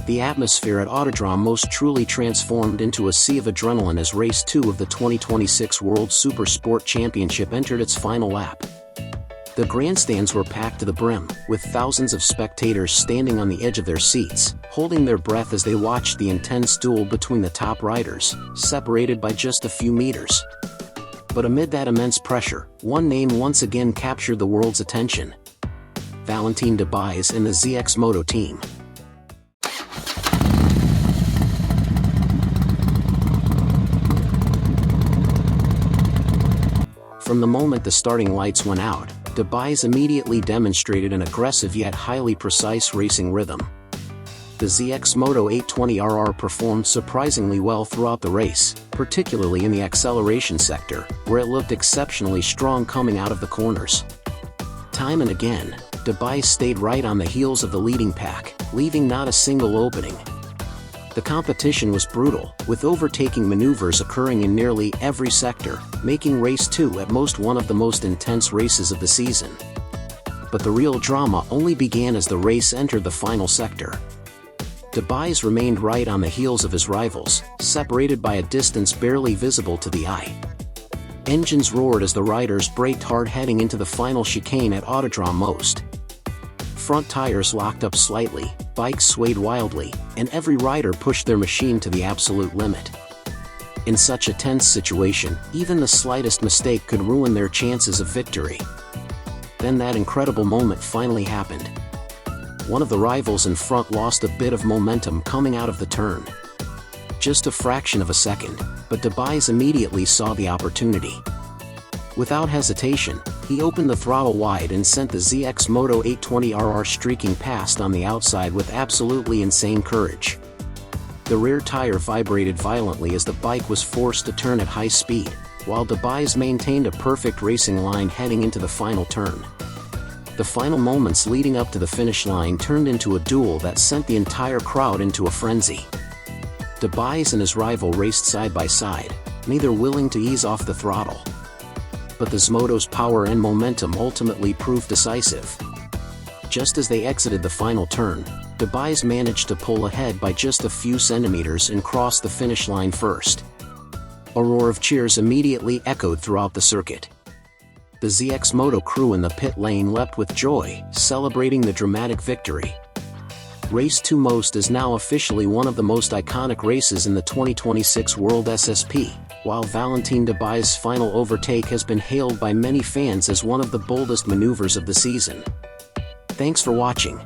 The atmosphere at Autodrom Most truly transformed into a sea of adrenaline as Race 2 of the 2026 World Supersport Championship entered its final lap. The grandstands were packed to the brim, with thousands of spectators standing on the edge of their seats, holding their breath as they watched the intense duel between the top riders, separated by just a few meters. But amid that immense pressure, one name once again captured the world's attention: Valentin Debise and the ZXMoto team. From the moment the starting lights went out, Debise immediately demonstrated an aggressive yet highly precise racing rhythm. The ZXMoto 820RR performed surprisingly well throughout the race, particularly in the acceleration sector, where it looked exceptionally strong coming out of the corners. Time and again, Debise stayed right on the heels of the leading pack, leaving not a single opening. The competition was brutal, with overtaking maneuvers occurring in nearly every sector, making Race 2 at most one of the most intense races of the season. But the real drama only began as the race entered the final sector. Debise remained right on the heels of his rivals, separated by a distance barely visible to the eye. Engines roared as the riders braked hard heading into the final chicane at Autodrom Most. Front tires locked up slightly, bikes swayed wildly, and every rider pushed their machine to the absolute limit. In such a tense situation, even the slightest mistake could ruin their chances of victory. Then that incredible moment finally happened. One of the rivals in front lost a bit of momentum coming out of the turn. Just a fraction of a second, but Debise immediately saw the opportunity. Without hesitation, he opened the throttle wide and sent the ZXMoto 820RR streaking past on the outside with absolutely insane courage. The rear tire vibrated violently as the bike was forced to turn at high speed, while Debise maintained a perfect racing line heading into the final turn. The final moments leading up to the finish line turned into a duel that sent the entire crowd into a frenzy. Debise and his rival raced side by side, neither willing to ease off the throttle. But the ZXMoto's power and momentum ultimately proved decisive. Just as they exited the final turn, Debise managed to pull ahead by just a few centimeters and cross the finish line first. A roar of cheers immediately echoed throughout the circuit. The ZXMoto crew in the pit lane leapt with joy, celebrating the dramatic victory. Race 2 Most is now officially one of the most iconic races in the 2026 WorldSSP, while Valentin Debise's final overtake has been hailed by many fans as one of the boldest maneuvers of the season. Thanks for watching.